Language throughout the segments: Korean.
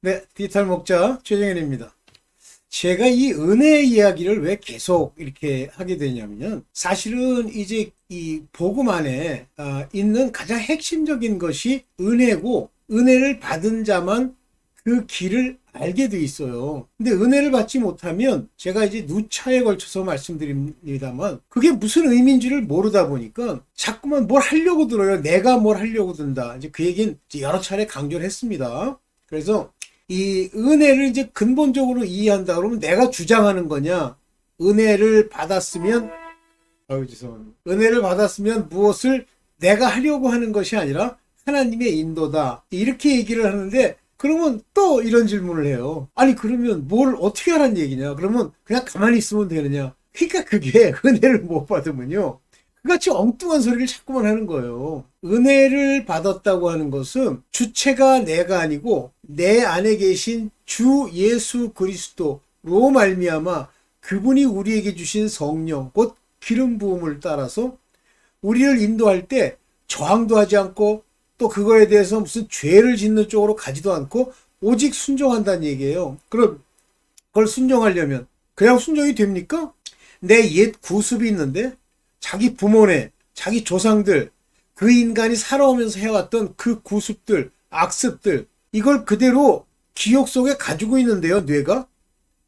네, 디지털 목자 최정현입니다. 제가 이 은혜 이야기를 왜 계속 이렇게 하게 되냐면요. 사실은 이제 이 복음 안에 있는 가장 핵심적인 것이 은혜고, 은혜를 받은 자만 그 길을 알게 돼 있어요. 근데 은혜를 받지 못하면, 제가 이제 누차에 걸쳐서 말씀드립니다만, 그게 무슨 의미인지를 모르다 보니까 자꾸만 뭘 하려고 들어요. 내가 뭘 하려고 든다. 이제 그 얘기는 이제 여러 차례 강조를 했습니다. 그래서 이 은혜를 이제 근본적으로 이해한다 그러면 내가 주장하는 거냐? 은혜를 받았으면, 죄송합니다. 은혜를 받았으면 무엇을 내가 하려고 하는 것이 아니라 하나님의 인도다. 이렇게 얘기를 하는데, 그러면 또 이런 질문을 해요. 아니, 그러면 뭘 어떻게 하라는 얘기냐? 그러면 그냥 가만히 있으면 되느냐? 그러니까 그게 은혜를 못 받으면요, 그같이 엉뚱한 소리를 자꾸만 하는 거예요. 은혜를 받았다고 하는 것은 주체가 내가 아니고 내 안에 계신 주 예수 그리스도로 말미암아 그분이 우리에게 주신 성령, 곧 기름 부음을 따라서 우리를 인도할 때 저항도 하지 않고, 또 그거에 대해서 무슨 죄를 짓는 쪽으로 가지도 않고 오직 순종한다는 얘기예요. 그럼 그걸 순종하려면 그냥 순종이 됩니까? 내 옛 구습이 있는데, 자기 부모네, 자기 조상들, 그 인간이 살아오면서 해왔던 그 구습들, 악습들, 이걸 그대로 기억 속에 가지고 있는데요, 뇌가.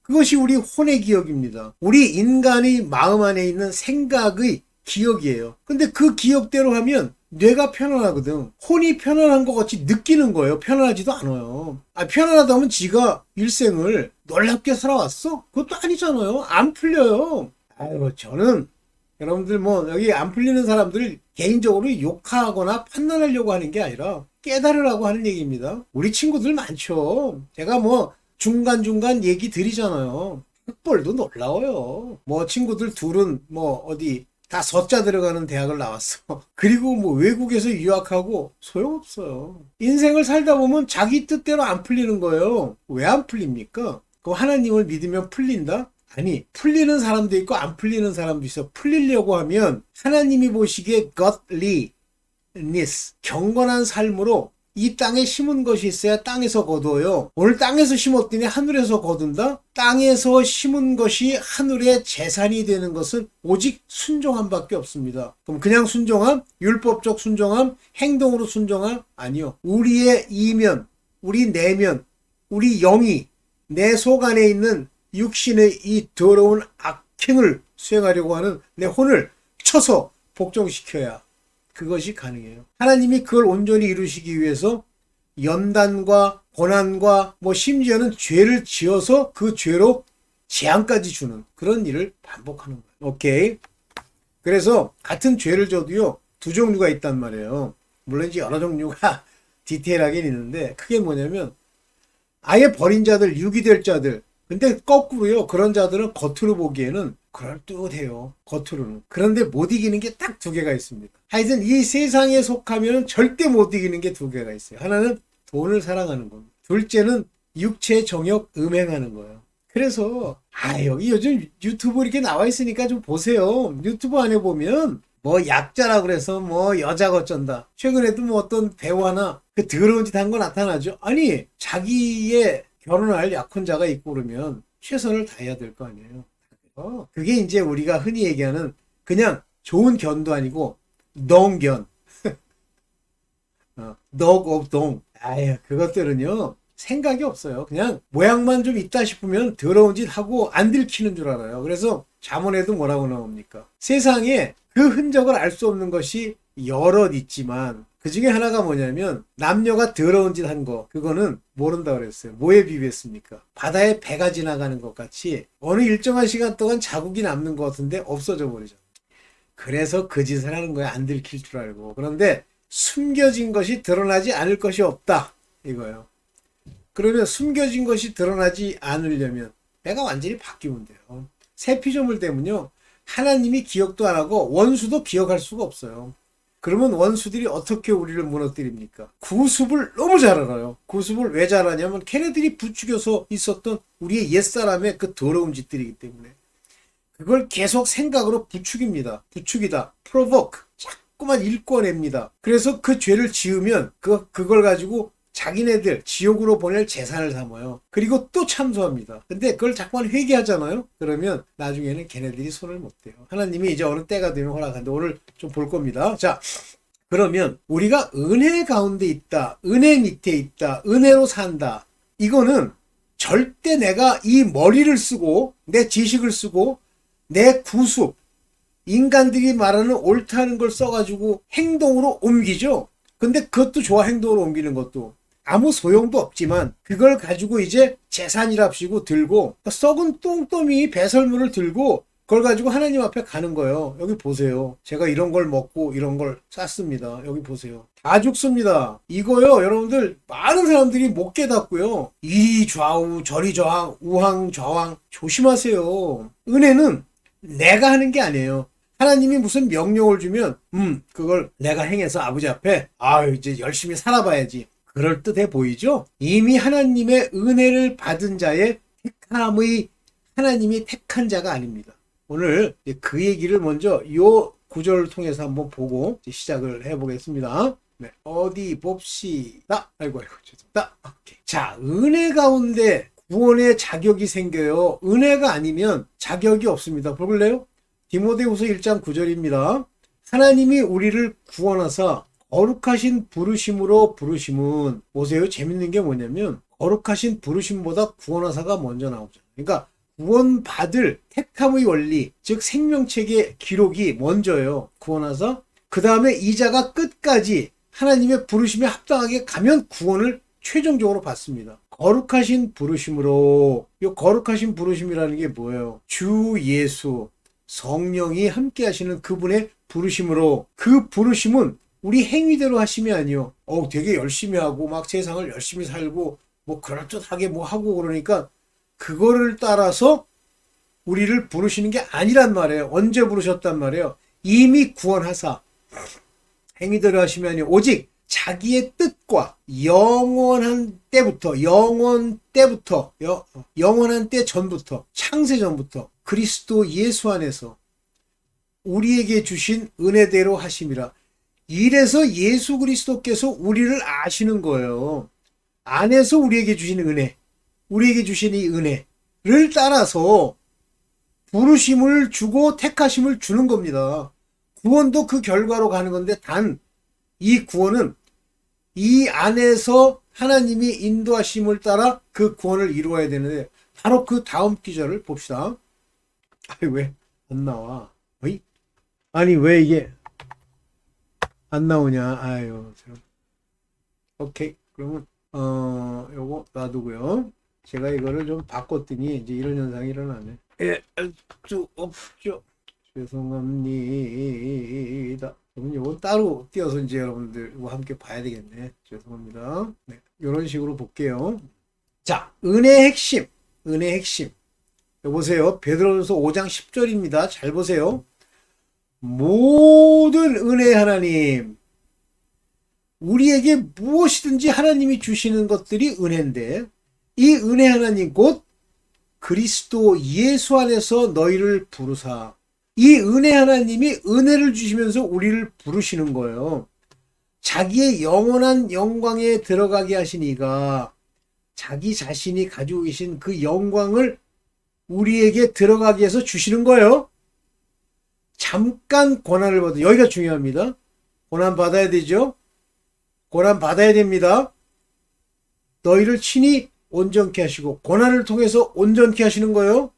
그것이 우리 혼의 기억입니다. 우리 인간의 마음 안에 있는 생각의 기억이에요. 근데 그 기억대로 하면 뇌가 편안하거든. 혼이 편안한 것 같이 느끼는 거예요. 편안하지도 않아요. 편안하다면 지가 일생을 놀랍게 살아왔어? 그것도 아니잖아요. 안 풀려요. 저는 여러분들 여기 안 풀리는 사람들 개인적으로 욕하거나 판단하려고 하는 게 아니라 깨달으라고 하는 얘기입니다. 우리 친구들 많죠. 제가 중간중간 얘기 드리잖아요. 흑벌도 놀라워요. 친구들 둘은 어디 다 서자 들어가는 대학을 나왔어. 그리고 외국에서 유학하고 소용없어요. 인생을 살다 보면 자기 뜻대로 안 풀리는 거예요. 왜 안 풀립니까? 그럼 하나님을 믿으면 풀린다? 아니, 풀리는 사람도 있고 안 풀리는 사람도 있어. 풀리려고 하면 하나님이 보시기에 godliness, 경건한 삶으로 이 땅에 심은 것이 있어야 땅에서 거두어요. 오늘 땅에서 심었더니 하늘에서 거둔다? 땅에서 심은 것이 하늘의 재산이 되는 것은 오직 순종함밖에 없습니다. 그럼 그냥 순종함? 율법적 순종함? 행동으로 순종함? 아니요. 우리의 이면, 우리 내면, 우리 영이 내 속 안에 있는 육신의 이 더러운 악행을 수행하려고 하는 내 혼을 쳐서 복종시켜야 그것이 가능해요. 하나님이 그걸 온전히 이루시기 위해서 연단과 고난과 심지어는 죄를 지어서 그 죄로 재앙까지 주는 그런 일을 반복하는 거예요. 오케이. 그래서 같은 죄를 져도요, 두 종류가 있단 말이에요. 물론 이제 여러 종류가 디테일하긴 있는데, 그게 뭐냐면 아예 버린 자들, 유기될 자들. 근데 거꾸로요, 그런 자들은 겉으로 보기에는 그럴듯해요. 겉으로는. 그런데 못 이기는 게 딱 두 개가 있습니다. 하여튼 이 세상에 속하면 절대 못 이기는 게 두 개가 있어요. 하나는 돈을 사랑하는 겁니다. 둘째는 육체 정욕 음행하는 거예요. 그래서 여기 요즘 유튜브 이렇게 나와 있으니까 좀 보세요. 유튜브 안에 보면 약자라 그래서 여자가 어쩐다. 최근에도 어떤 배우 하나 그 더러운 짓 한 거 나타나죠. 아니, 자기의 결혼할 약혼자가 있고 그러면 최선을 다해야 될 거 아니에요. 그게 이제 우리가 흔히 얘기하는 그냥 좋은 견도 아니고 덩견. dog of dong. 그것들은요, 생각이 없어요. 그냥 모양만 좀 있다 싶으면 더러운 짓 하고 안 들키는 줄 알아요. 그래서 잠언에도 뭐라고 나옵니까? 세상에 그 흔적을 알 수 없는 것이 여럿 있지만 그 중에 하나가 뭐냐면, 남녀가 더러운 짓 한 거, 그거는 모른다 그랬어요. 뭐에 비유했습니까? 바다에 배가 지나가는 것 같이 어느 일정한 시간 동안 자국이 남는 것 같은데 없어져 버리죠. 그래서 그 짓을 하는 거야. 안 들킬 줄 알고. 그런데 숨겨진 것이 드러나지 않을 것이 없다, 이거예요. 그러면 숨겨진 것이 드러나지 않으려면 내가 완전히 바뀌면 돼요. 새 피조물 때문요, 하나님이 기억도 안 하고 원수도 기억할 수가 없어요. 그러면 원수들이 어떻게 우리를 무너뜨립니까? 구습을 너무 잘 알아요. 구습을 왜 잘하냐면 걔네들이 부추겨서 있었던 우리의 옛사람의 그 더러운 짓들이기 때문에 그걸 계속 생각으로 부추깁니다. 부추기다. provoke. 자꾸만 일궈냅니다. 그래서 그 죄를 지으면 그걸 가지고 자기네들 지옥으로 보낼 재산을 삼아요. 그리고 또 참소합니다. 근데 그걸 자꾸만 회개하잖아요. 그러면 나중에는 걔네들이 손을 못 대요. 하나님이 이제 어느 때가 되면 허락하는데 오늘 좀 볼 겁니다. 자, 그러면 우리가 은혜 가운데 있다, 은혜 밑에 있다, 은혜로 산다. 이거는 절대 내가 이 머리를 쓰고 내 지식을 쓰고 내 구습, 인간들이 말하는 옳다는 걸 써가지고 행동으로 옮기죠. 근데 그것도 좋아, 행동으로 옮기는 것도. 아무 소용도 없지만 그걸 가지고 이제 재산이랍시고 들고 썩은 똥더미 배설물을 들고 그걸 가지고 하나님 앞에 가는 거예요. 여기 보세요. 제가 이런 걸 먹고 이런 걸 쌌습니다. 여기 보세요. 다 죽습니다. 이거요, 여러분들 많은 사람들이 못 깨닫고요. 이리 좌우 저리 좌우 우왕 좌왕 조심하세요. 은혜는 내가 하는 게 아니에요. 하나님이 무슨 명령을 주면 그걸 내가 행해서 아버지 앞에 이제 열심히 살아봐야지. 그럴듯해 보이죠? 이미 하나님의 은혜를 받은 자의 택함의 하나님이 택한 자가 아닙니다. 오늘 그 얘기를 먼저 요 구절을 통해서 한번 보고 시작을 해보겠습니다. 네, 어디 봅시다. 아이고 죄송합니다. 오케이. 자, 은혜 가운데 구원의 자격이 생겨요. 은혜가 아니면 자격이 없습니다. 볼래요? 디모데후서 1장 9절입니다. 하나님이 우리를 구원하사 거룩하신 부르심으로 부르심은, 보세요. 재밌는 게 뭐냐면 거룩하신 부르심보다 구원하사가 먼저 나오죠. 그러니까 구원받을 택함의 원리, 즉 생명책의 기록이 먼저예요. 구원하사. 그 다음에 이자가 끝까지 하나님의 부르심에 합당하게 가면 구원을 최종적으로 받습니다. 거룩하신 부르심으로. 이 거룩하신 부르심이라는 게 뭐예요? 주 예수 성령이 함께 하시는 그분의 부르심으로. 그 부르심은 우리 행위대로 하심이 아니요. 되게 열심히 하고 막 세상을 열심히 살고 뭐 그럴듯하게 뭐 하고 그러니까 그거를 따라서 우리를 부르시는 게 아니란 말이에요. 언제 부르셨단 말이에요? 이미 구원하사 행위대로 하심이 아니요. 오직 자기의 뜻과 영원한 때부터, 영원한 때 전부터, 창세 전부터 그리스도 예수 안에서 우리에게 주신 은혜대로 하심이라. 이래서 예수 그리스도께서 우리를 아시는 거예요. 안에서 우리에게 주신 은혜, 우리에게 주신 이 은혜를 따라서 부르심을 주고 택하심을 주는 겁니다. 구원도 그 결과로 가는 건데, 단 이 구원은 이 안에서 하나님이 인도하심을 따라 그 구원을 이루어야 되는데, 바로 그 다음 기절을 봅시다. 왜 안 나와? 아니 왜 이게 안 나오냐? 오케이. 그러면 요거 놔두고요. 제가 이거를 좀 바꿨더니 이제 이런 현상이 일어나네. 수 없죠. 죄송합니다. 그러면 요건 따로 띄어서 이제 여러분들과 함께 봐야 되겠네. 죄송합니다. 네, 이런 식으로 볼게요. 자, 은혜의 핵심. 보세요. 베드로전서 5장 10절입니다. 잘 보세요. 모든 은혜 하나님, 우리에게 무엇이든지 하나님이 주시는 것들이 은혜인데, 이 은혜 하나님 곧 그리스도 예수 안에서 너희를 부르사. 이 은혜 하나님이 은혜를 주시면서 우리를 부르시는 거예요. 자기의 영원한 영광에 들어가게 하신 이가 자기 자신이 가지고 계신 그 영광을 우리에게 들어가게 해서 주시는 거예요. 잠깐 고난을 받아. 여기가 중요합니다. 고난 받아야 되죠. 고난 받아야 됩니다. 너희를 친히 온전케 하시고, 고난을 통해서 온전케 하시는 거예요.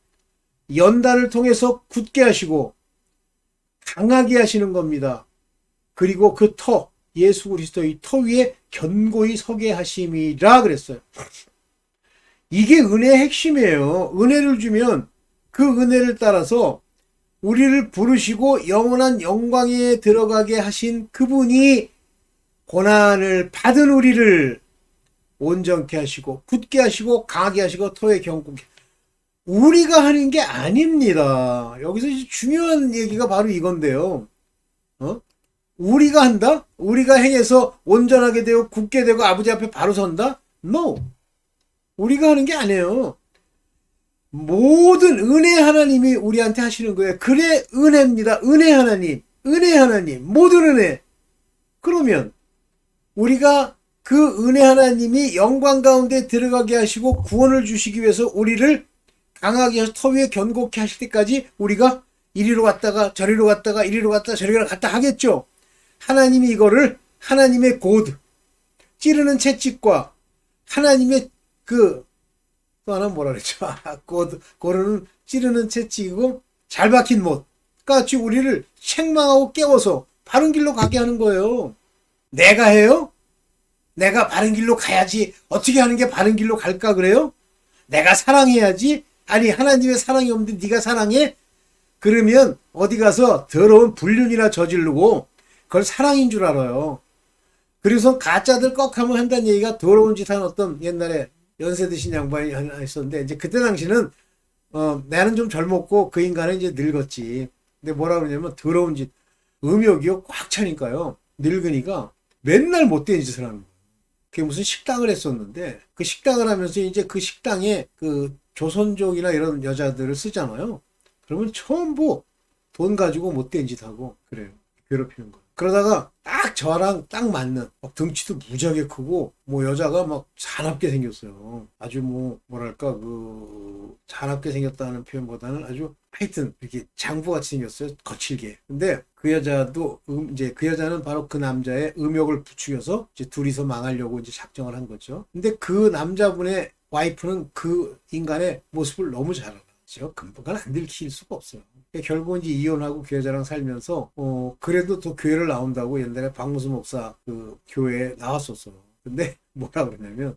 연단을 통해서 굳게 하시고 강하게 하시는 겁니다. 그리고 그 터, 예수 그리스도의 터 위에 견고히 서게 하심이라 그랬어요. 이게 은혜의 핵심이에요. 은혜를 주면 그 은혜를 따라서 우리를 부르시고 영원한 영광에 들어가게 하신 그분이 고난을 받은 우리를 온전케 하시고 굳게 하시고 강하게 하시고 터에 견고게, 우리가 하는 게 아닙니다. 여기서 중요한 얘기가 바로 이건데요. 우리가 한다? 우리가 행해서 온전하게 되고 굳게 되고 아버지 앞에 바로 선다? No. 우리가 하는 게 아니에요. 모든 은혜 하나님이 우리한테 하시는 거예요. 그래, 은혜입니다. 은혜 하나님, 모든 은혜. 그러면 우리가 그 은혜 하나님이 영광 가운데 들어가게 하시고 구원을 주시기 위해서 우리를 강하게 해서 터 위에 견고케 하실 때까지 우리가 이리로 갔다가 저리로 갔다가 이리로 갔다가 저리로 갔다 하겠죠. 하나님이 이거를 하나님의 고드, 찌르는 채찍과 하나님의 또 하나 뭐라 그랬죠? 고르는 찌르는 채찍이고 잘 박힌 못 같이 우리를 책망하고 깨워서 바른 길로 가게 하는 거예요. 내가 해요? 내가 바른 길로 가야지. 어떻게 하는 게 바른 길로 갈까 그래요? 내가 사랑해야지. 아니 하나님의 사랑이 없는데 네가 사랑해? 그러면 어디 가서 더러운 불륜이나 저지르고 그걸 사랑인 줄 알아요. 그래서 가짜들 꺽하면 한다는 얘기가 더러운 짓 한 어떤 옛날에 연세 드신 양반이 하나 있었는데 이제 그때 당시는 나는 좀 젊었고 그 인간은 이제 늙었지. 근데 뭐라 그러냐면 더러운 짓, 음욕이요 꽉 차니까요. 늙으니까 맨날 못된 짓을 하는 거예요. 그게 무슨 식당을 했었는데 그 식당을 하면서 이제 그 식당에 그 조선족이나 이런 여자들을 쓰잖아요. 그러면 전부 돈 가지고 못된 짓 하고 그래요. 괴롭히는 거예요. 그러다가 딱 저랑 딱 맞는 막 등치도 무지하게 크고 뭐 여자가 막 사납게 생겼어요. 아주 뭐랄까 사납게 생겼다는 표현보다는 아주 하여튼 이렇게 장부같이 생겼어요. 거칠게. 근데 그 여자도 이제 그 여자는 바로 그 남자의 음욕을 부추겨서 이제 둘이서 망하려고 이제 작정을 한 거죠. 근데 그 남자분의 와이프는 그 인간의 모습을 너무 잘 알았죠. 금방 안 들킬 수가 없어요. 결국은 이제 이혼하고 그 여자랑 살면서 그래도 또 교회를 나온다고 옛날에 박무수 목사 그 교회에 나왔었어요. 근데 뭐라 그러냐면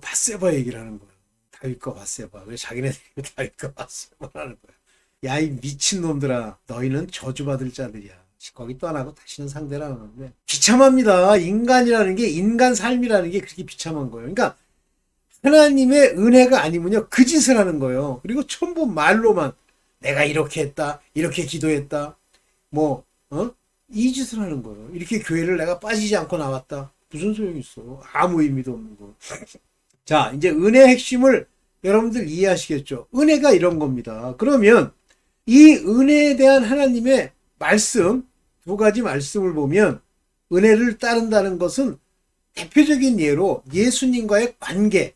바세바 얘기를 하는 거예요. 다윗과 바세바. 왜 자기네들이 다윗과 바세바라는 거야. 야 이 미친놈들아 너희는 저주받을 자들이야. 거기 떠나고 다시는 상대를 안 하는데 비참합니다. 인간이라는 게 인간 삶이라는 게 그렇게 비참한 거예요. 그러니까 하나님의 은혜가 아니면요 그 짓을 하는 거예요. 그리고 전부 말로만 내가 이렇게 했다, 이렇게 기도했다, 이 짓을 하는 거예요. 이렇게 교회를 내가 빠지지 않고 나왔다. 무슨 소용이 있어? 아무 의미도 없는 거. 자, 이제 은혜의 핵심을 여러분들 이해하시겠죠? 은혜가 이런 겁니다. 그러면 이 은혜에 대한 하나님의 말씀, 두 가지 말씀을 보면 은혜를 따른다는 것은 대표적인 예로 예수님과의 관계,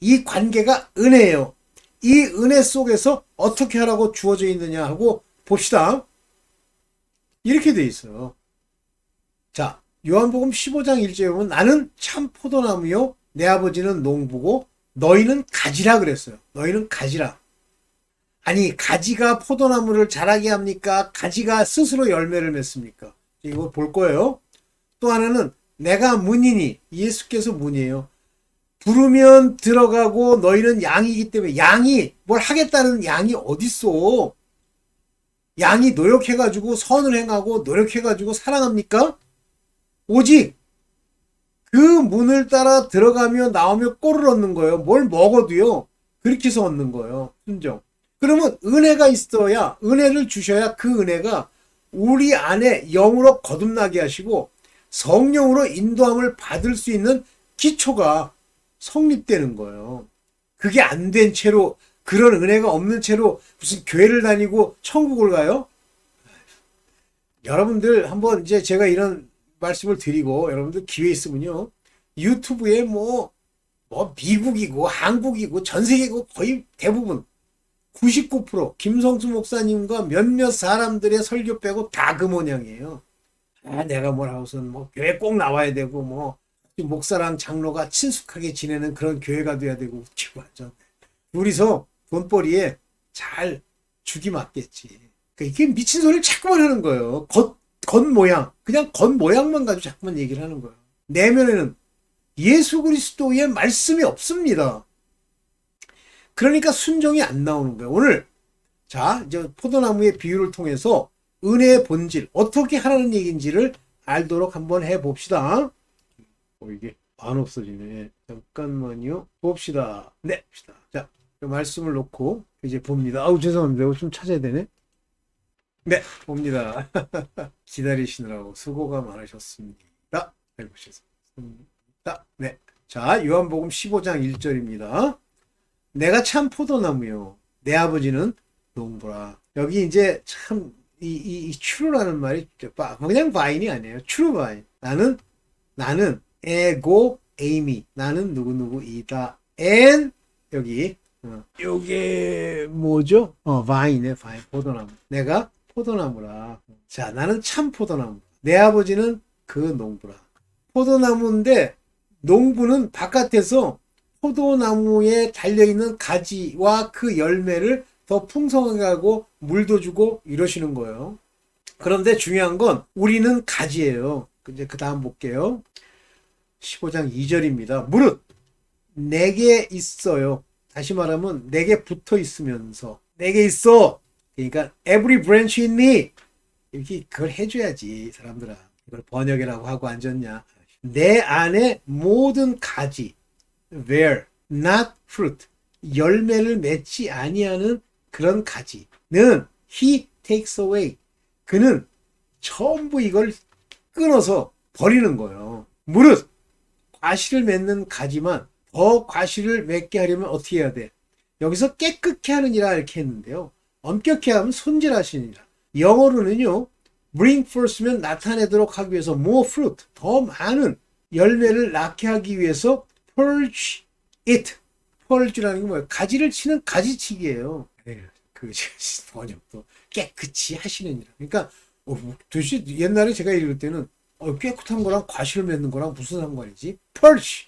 이 관계가 은혜예요. 이 은혜 속에서 어떻게 하라고 주어져 있느냐 하고 봅시다. 이렇게 돼 있어요. 자, 요한복음 15장 1절에 보면 나는 참 포도나무요 내 아버지는 농부고 너희는 가지라 그랬어요. 너희는 가지라. 아니 가지가 포도나무를 자라게 합니까? 가지가 스스로 열매를 맺습니까? 이거 볼 거예요. 또 하나는 내가 문이니 예수께서 문이에요. 부르면 들어가고 너희는 양이기 때문에 양이 뭘 하겠다는 양이 어딨어. 양이 노력해가지고 선을 행하고 노력해가지고 사랑합니까? 오직 그 문을 따라 들어가며 나오며 꼴을 얻는 거예요. 뭘 먹어도요. 그렇게 해서 얻는 거예요. 순종. 그러면 은혜가 있어야 은혜를 주셔야 그 은혜가 우리 안에 영으로 거듭나게 하시고 성령으로 인도함을 받을 수 있는 기초가 성립되는 거예요. 그게 안 된 채로 그런 은혜가 없는 채로 무슨 교회를 다니고 천국을 가요? 여러분들 한번 이제 제가 이런 말씀을 드리고 여러분들 기회 있으면요. 유튜브에 미국이고 한국이고 전 세계고 거의 대부분 99% 김성수 목사님과 몇몇 사람들의 설교 빼고 다 그 모양이에요. 내가 하고선 교회 꼭 나와야 되고 목사랑 장로가 친숙하게 지내는 그런 교회가 돼야 되고 완전 둘이서 돈벌이에 잘 죽이 맞겠지. 그러니까 이게 미친 소리를 자꾸만 하는 거예요. 겉모양 그냥 겉모양만 가지고 자꾸만 얘기를 하는 거예요. 내면에는 예수 그리스도의 말씀이 없습니다. 그러니까 순종이 안 나오는 거예요. 오늘 자 이제 포도나무의 비유를 통해서 은혜의 본질 어떻게 하라는 얘기인지를 알도록 한번 해봅시다. 이게 안 없어지네. 잠깐만요. 봅시다. 네, 봅시다. 자, 말씀을 놓고 이제 봅니다. 아우 죄송합니다. 이거 좀 찾아야 되네. 네, 봅니다. 기다리시느라고 수고가 많으셨습니다. 해보셨습니다. 네, 자 요한복음 15장 1절입니다. 내가 참 포도나무요 내 아버지는 농부라. 여기 이제 참 이 추루라는 말이 그냥 바인이 아니에요. 추루 바인. 나는 에고 Amy. 나는 누구누구이다. and 여기 요게 뭐죠? 바인이네, 바인. 포도나무. 내가 포도나무라. 자, 나는 참 포도나무. 내 아버지는 그 농부라. 포도나무인데 농부는 바깥에서 포도나무에 달려있는 가지와 그 열매를 더 풍성하게 하고 물도 주고 이러시는 거예요. 그런데 중요한 건 우리는 가지예요. 이제 그 다음 볼게요. 15장 2절입니다. 무릇 내게 있어요. 다시 말하면 내게 붙어 있으면서 내게 있어. 그러니까 every branch in me. 이렇게 그걸 해줘야지 사람들아. 이걸 번역이라고 하고 앉았냐. 내 안에 모든 가지 where not fruit 열매를 맺지 아니하는 그런 가지는 he takes away. 그는 전부 이걸 끊어서 버리는 거예요. 무릇 과실을 맺는 가지만 더 과실을 맺게 하려면 어떻게 해야 돼? 여기서 깨끗게 하느니라 이렇게 했는데요. 엄격히 하면 손질하시느니라. 영어로는요. bring forth면 나타내도록 하기 위해서 more fruit 더 많은 열매를 낳게 하기 위해서 purge it. purge라는 게 뭐예요? 가지를 치는 가지치기예요. 그 번역도 깨끗이 하시느니라. 그러니까 도대체 옛날에 제가 읽을 때는 깨끗한 거랑 과실을 맺는 거랑 무슨 상관이지? purge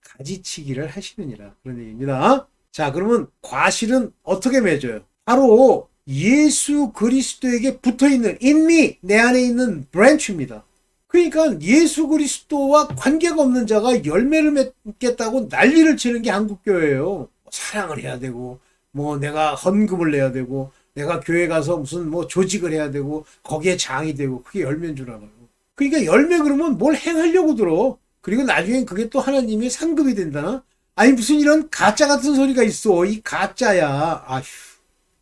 가지치기를 하시느니라 그런 얘기입니다. 자, 그러면 과실은 어떻게 맺어요? 바로 예수 그리스도에게 붙어있는 in me 내 안에 있는 branch입니다. 그러니까 예수 그리스도와 관계가 없는 자가 열매를 맺겠다고 난리를 치는 게 한국교회예요. 사랑을 해야 되고 뭐 내가 헌금을 내야 되고 내가 교회 가서 무슨 뭐 조직을 해야 되고 거기에 장이 되고 그게 열매인 줄 알아요. 그러니까 열매 그러면 뭘 행하려고 들어. 그리고 나중엔 그게 또 하나님의 상급이 된다나? 아니 무슨 이런 가짜 같은 소리가 있어. 이 가짜야. 아휴.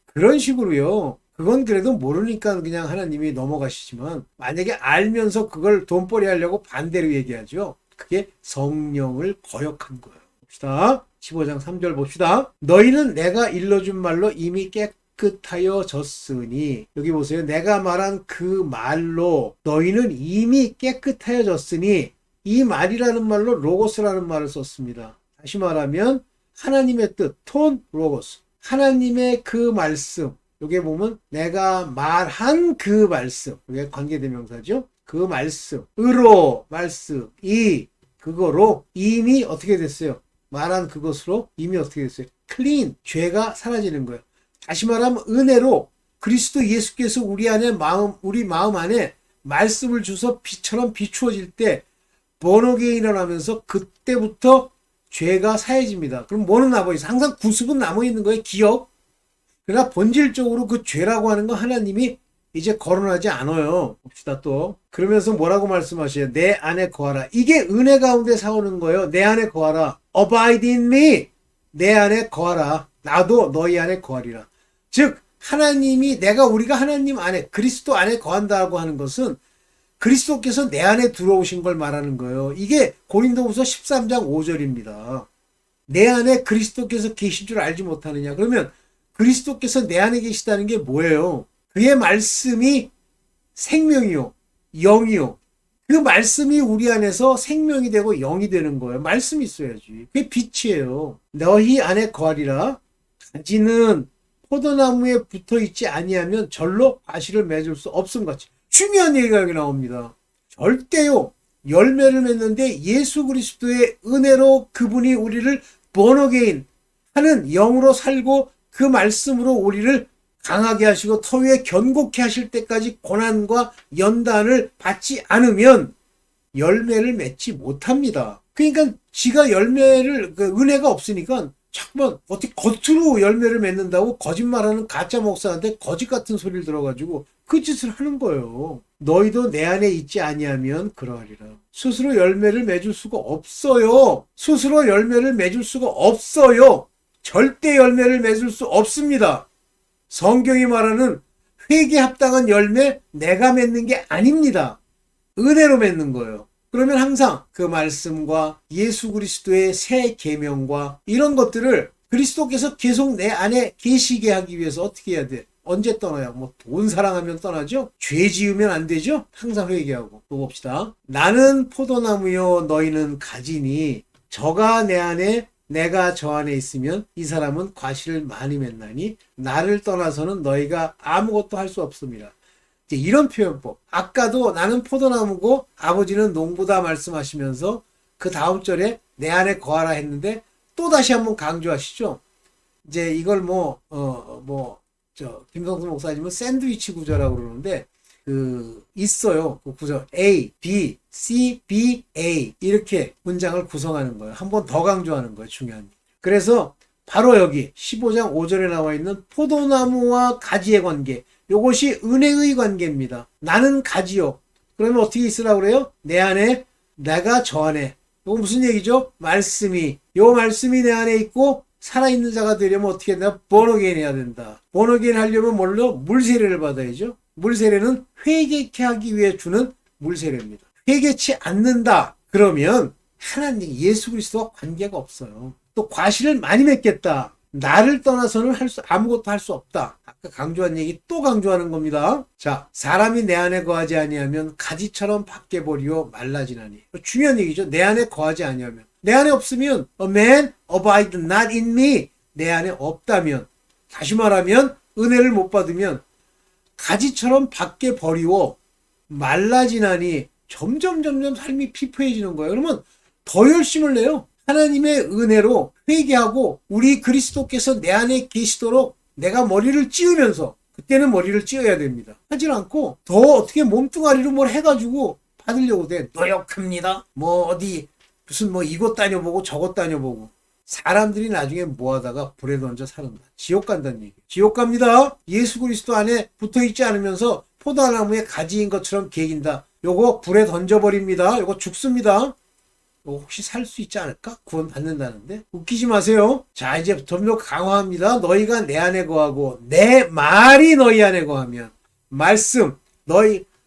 그런 식으로요. 그건 그래도 모르니까 그냥 하나님이 넘어가시지만 만약에 알면서 그걸 돈벌이 하려고 반대로 얘기하죠. 그게 성령을 거역한 거예요. 봅시다. 15장 3절 봅시다. 너희는 내가 일러준 말로 이미 깨끗하여졌으니 여기 보세요. 내가 말한 그 말로 너희는 이미 깨끗하여졌으니 이 말이라는 말로 로고스라는 말을 썼습니다. 다시 말하면 하나님의 뜻, 톤 로고스. 하나님의 그 말씀. 여기 보면 내가 말한 그 말씀. 이게 관계대명사죠. 그 말씀으로 말씀이 그거로 이미 어떻게 됐어요? 말한 그것으로 이미 어떻게 됐어요? 클린, 죄가 사라지는 거예요. 다시 말하면 은혜로 그리스도 예수께서 우리 마음 안에 말씀을 주서 빛처럼 비추어질 때 번어게인을 하면서 그때부터 죄가 사해집니다. 그럼 뭐는 남아있어요? 항상 구습은 남아있는 거예요. 기억. 그러나 본질적으로 그 죄라고 하는 거 하나님이 이제 거론하지 않아요. 봅시다 또. 그러면서 뭐라고 말씀하셔요? 내 안에 거하라. 이게 은혜 가운데 사오는 거예요. 내 안에 거하라. Abide in me. 내 안에 거하라. 나도 너희 안에 거하리라. 즉 하나님이 우리가 하나님 안에 그리스도 안에 거한다고 하는 것은 그리스도께서 내 안에 들어오신 걸 말하는 거예요. 이게 고린도후서 13장 5절입니다. 내 안에 그리스도께서 계신 줄 알지 못하느냐. 그러면 그리스도께서 내 안에 계시다는 게 뭐예요? 그의 말씀이 생명이요, 영이요. 그 말씀이 우리 안에서 생명이 되고 영이 되는 거예요. 말씀이 있어야지. 그게 빛이에요. 너희 안에 거하리라. 가지는 포도나무에 붙어있지 아니하면 절로 과실을 맺을 수 없음같이. 중요한 얘기가 여기 나옵니다. 절대요. 열매를 맺는데 예수 그리스도의 은혜로 그분이 우리를 born again 하는 영으로 살고 그 말씀으로 우리를 강하게 하시고 터 위에 견고케 하실 때까지 고난과 연단을 받지 않으면 열매를 맺지 못합니다. 그러니까 지가 은혜가 없으니까 자꾸만 어떻게 겉으로 열매를 맺는다고 거짓말하는 가짜 목사한테 거짓 같은 소리를 들어가지고 그 짓을 하는 거예요. 너희도 내 안에 있지 아니하면 그러하리라. 스스로 열매를 맺을 수가 없어요. 스스로 열매를 맺을 수가 없어요. 절대 열매를 맺을 수 없습니다. 성경이 말하는 회개에 합당한 열매 내가 맺는 게 아닙니다. 은혜로 맺는 거예요. 그러면 항상 그 말씀과 예수 그리스도의 새 계명과 이런 것들을 그리스도께서 계속 내 안에 계시게 하기 위해서 어떻게 해야 돼? 언제 떠나요? 뭐 돈 사랑하면 떠나죠? 죄 지으면 안 되죠? 항상 회개하고. 또 봅시다. 나는 포도나무요 너희는 가지니 저가 내 안에 내가 저 안에 있으면 이 사람은 과실을 많이 맺나니 나를 떠나서는 너희가 아무것도 할 수 없습니다. 이제 이런 표현법. 아까도 나는 포도나무고 아버지는 농부다 말씀하시면서 그 다음 절에 내 안에 거하라 했는데 또 다시 한번 강조하시죠. 이제 이걸 김성수 목사님은 샌드위치 구조라고 그러는데, 있어요. 그 구조. A, B, C, B, A. 이렇게 문장을 구성하는 거예요. 한 번 더 강조하는 거예요. 중요한. 그래서 바로 여기 15장 5절에 나와 있는 포도나무와 가지의 관계. 요것이 은혜의 관계입니다. 나는 가지요. 그러면 어떻게 있으라고 그래요? 내 안에, 내가 저 안에. 이거 무슨 얘기죠? 말씀이. 요 말씀이 내 안에 있고 살아있는 자가 되려면 어떻게 된다? born 해야 된다. born 하려면 뭘로? 물세례를 받아야죠. 물세례는 회개케 하기 위해 주는 물세례입니다. 회개치 않는다. 그러면 하나님, 예수 그리스도와 관계가 없어요. 또 과실을 많이 맺겠다. 나를 떠나서는 아무것도 할 수 없다. 아까 강조한 얘기 또 강조하는 겁니다. 자, 사람이 내 안에 거하지 아니하면 가지처럼 밖에 버리고 말라지나니. 중요한 얘기죠. 내 안에 거하지 아니하면. 내 안에 없으면 a man abide not in me. 내 안에 없다면, 다시 말하면 은혜를 못 받으면 가지처럼 밖에 버리고 말라지나니 점점 삶이 피폐해지는 거예요. 그러면 더 열심을 내요. 하나님의 은혜로 회개하고 우리 그리스도께서 내 안에 계시도록 내가 머리를 찌우면서, 그때는 머리를 찌어야 됩니다. 하지 않고 더 어떻게 몸뚱아리로 뭘 해가지고 받으려고 돼. 노력합니다. 무슨 이곳 다녀보고 저곳 다녀보고. 사람들이 나중에 뭐하다가 불에 던져 사는다. 지옥 간다는 얘기. 지옥 갑니다. 예수 그리스도 안에 붙어있지 않으면서 포도나무에 가지인 것처럼 개긴다. 요거 불에 던져버립니다. 요거 죽습니다. 혹시 살 수 있지 않을까? 구원 받는다는데. 웃기지 마세요. 자, 이제 점점 강화합니다. 너희가 내 안에 거하고 내 말이 너희 안에 거하면, 말씀,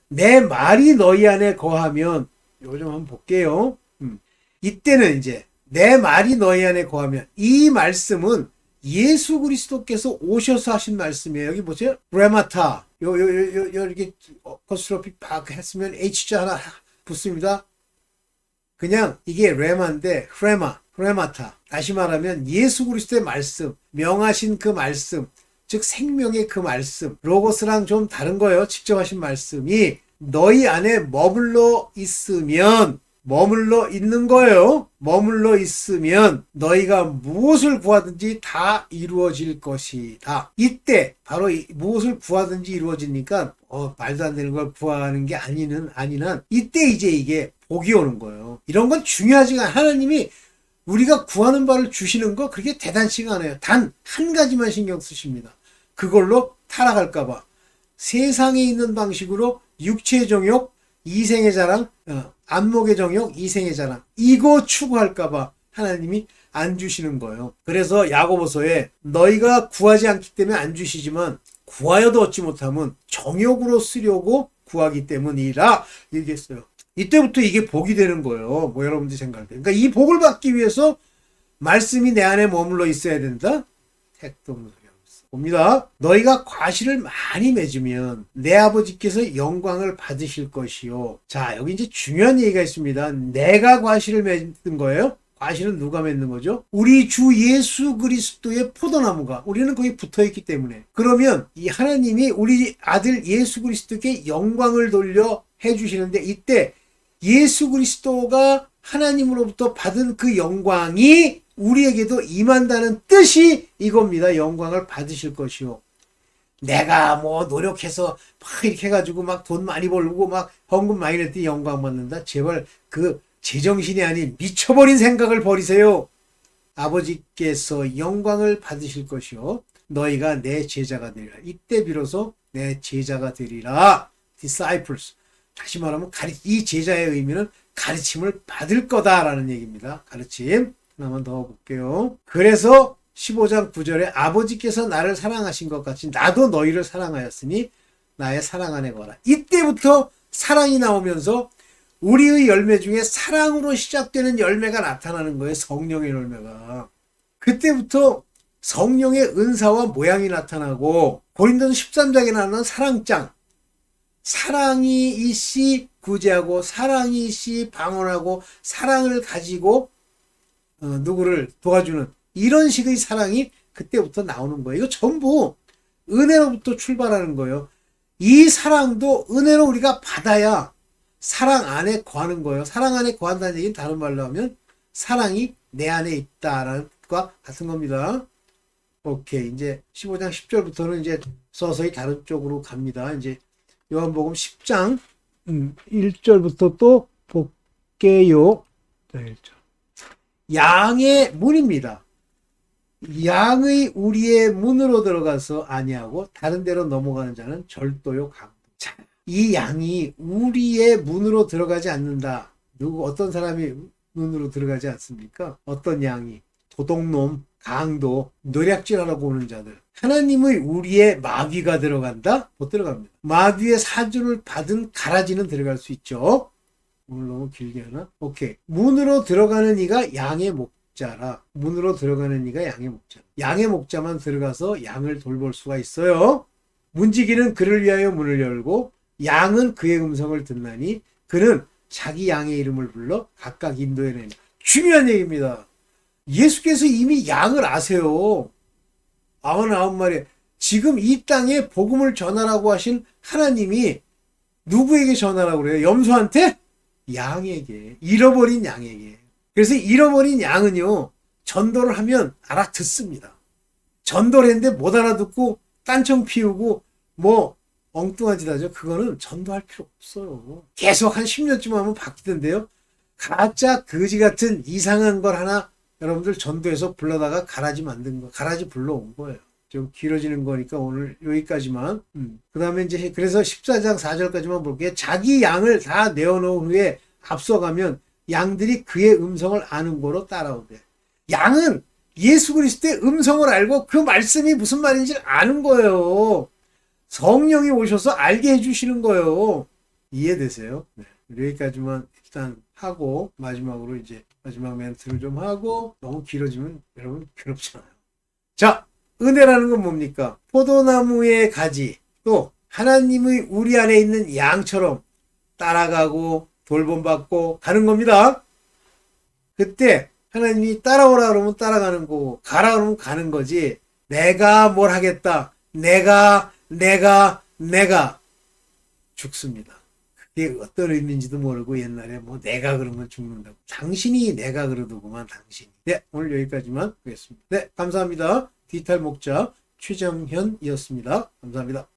내 말이 너희 안에 거하면, 요거 좀 한번 볼게요. 이때는 이제 내 말이 너희 안에 거하면, 이 말씀은 예수 그리스도께서 오셔서 하신 말씀이에요. 여기 보세요. 레마타. 이렇게 어퍼스트로피 박 했으면 H자 하나 붙습니다. 그냥 이게 레마인데 레마타. 다시 말하면 예수 그리스도의 말씀, 명하신 그 말씀, 즉 생명의 그 말씀, 로고스랑 좀 다른 거예요. 직접 하신 말씀이 너희 안에 머물러 있는 거예요. 머물러 있으면 너희가 무엇을 구하든지 다 이루어질 것이다. 이때 바로 무엇을 구하든지 이루어지니까 말도 안 되는 걸 구하는 게 아니난 이때 이제 이게 복이 오는 거예요. 이런 건 중요하지가 않아요. 하나님이 우리가 구하는 바를 주시는 거 그렇게 대단치가 않아요. 단 한 가지만 신경 쓰십니다. 그걸로 타락할까 봐. 세상에 있는 방식으로 육체의 정욕, 이생의 자랑, 안목의 정욕, 이생의 자랑, 이거 추구할까 봐 하나님이 안 주시는 거예요. 그래서 야고보서에 너희가 구하지 않기 때문에 안 주시지만 구하여도 얻지 못하면 정욕으로 쓰려고 구하기 때문이라 얘기했어요. 이때부터 이게 복이 되는 거예요. 여러분들이 생각할 때. 그러니까 이 복을 받기 위해서 말씀이 내 안에 머물러 있어야 된다. 택도 없는 소리 하고 있어. 봅니다. 너희가 과실을 많이 맺으면 내 아버지께서 영광을 받으실 것이요. 자, 여기 이제 중요한 얘기가 있습니다. 내가 과실을 맺는 거예요. 과실은 누가 맺는 거죠? 우리 주 예수 그리스도의 포도나무가, 우리는 거기 붙어있기 때문에. 그러면 이 하나님이 우리 아들 예수 그리스도께 영광을 돌려 해주시는데, 이때 예수 그리스도가 하나님으로부터 받은 그 영광이 우리에게도 임한다는 뜻이 이겁니다. 영광을 받으실 것이요. 내가 노력해서 막 이렇게 해가지고 막 돈 많이 벌고 막 헌금 많이 냈더니 영광 받는다. 제발 그 제정신이 아닌 미쳐버린 생각을 버리세요. 아버지께서 영광을 받으실 것이요. 너희가 내 제자가 되리라. 이때 비로소 내 제자가 되리라. disciples. 다시 말하면 이 제자의 의미는 가르침을 받을 거다라는 얘기입니다. 가르침. 하나만 더 볼게요. 그래서 15장 9절에 아버지께서 나를 사랑하신 것 같이 나도 너희를 사랑하였으니 나의 사랑 안에 거라. 이때부터 사랑이 나오면서 우리의 열매 중에 사랑으로 시작되는 열매가 나타나는 거예요. 성령의 열매가. 그때부터 성령의 은사와 모양이 나타나고 고린도서 13장에 나오는 사랑장, 사랑이 이씨 구제하고 사랑이 이씨 방언하고 사랑을 가지고 누구를 도와주는 이런 식의 사랑이 그때부터 나오는 거예요. 이거 전부 은혜로부터 출발하는 거예요. 이 사랑도 은혜로 우리가 받아야 사랑 안에 거하는 거예요. 사랑 안에 거한다는 얘기는 다른 말로 하면 사랑이 내 안에 있다라는 것과 같은 겁니다. 오케이. 이제 15장 10절부터는 이제 서서히 다른 쪽으로 갑니다. 이제 요한복음 10장 1절부터 또 볼게요. 1절. 양의 문입니다. 양의 우리의 문으로 들어가서 아니하고 다른 데로 넘어가는 자는 절도요 강도. 자, 이 양이 우리의 문으로 들어가지 않는다. 어떤 사람이 문으로 들어가지 않습니까? 어떤 양이 도둑놈, 강도, 노략질하라고 오는 자들. 하나님의 우리의 마귀가 들어간다? 못 들어갑니다. 마귀의 사주를 받은 가라지는 들어갈 수 있죠. 오늘 너무 길게 하나? 오케이. 문으로 들어가는 이가 양의 목자라. 문으로 들어가는 이가 양의 목자. 양의 목자만 들어가서 양을 돌볼 수가 있어요. 문지기는 그를 위하여 문을 열고 양은 그의 음성을 듣나니 그는 자기 양의 이름을 불러 각각 인도해내니. 중요한 얘기입니다. 예수께서 이미 양을 아세요. 99마리. 지금 이 땅에 복음을 전하라고 하신 하나님이 누구에게 전하라고 그래요? 염소한테? 양에게. 잃어버린 양에게. 그래서 잃어버린 양은요, 전도를 하면 알아듣습니다. 전도를 했는데 못 알아듣고 딴청 피우고 뭐 엉뚱한 짓 하죠. 그거는 전도할 필요 없어요. 계속 한 10년쯤 하면 바뀌던데요. 가짜 거지 같은 이상한 걸 하나 여러분들 전도해서 불러다가 가라지 만든 거, 가라지 불러온 거예요. 좀 길어지는 거니까 오늘 여기까지만. 그 다음에 이제 그래서 14장 4절까지만 볼게요. 자기 양을 다 내어놓은 후에 앞서가면 양들이 그의 음성을 아는 거로 따라오대. 양은 예수 그리스도의 음성을 알고 그 말씀이 무슨 말인지 아는 거예요. 성령이 오셔서 알게 해주시는 거예요. 이해되세요? 네. 여기까지만 일단 하고 마지막으로 이제 마지막 멘트를 좀 하고 너무 길어지면 여러분 괴롭잖아요. 자, 은혜라는 건 뭡니까? 포도나무의 가지 또 하나님의 우리 안에 있는 양처럼 따라가고 돌봄받고 가는 겁니다. 그때 하나님이 따라오라 그러면 따라가는 거고 가라 그러면 가는 거지. 내가 뭘 하겠다. 내가 죽습니다. 그게 어떤 의미인지도 모르고 옛날에 뭐 내가 그러면 죽는다고. 당신이 내가 그러더구만 당신이. 네, 오늘 여기까지만 하겠습니다. 네, 감사합니다. 디지털 목자 최정현이었습니다. 감사합니다.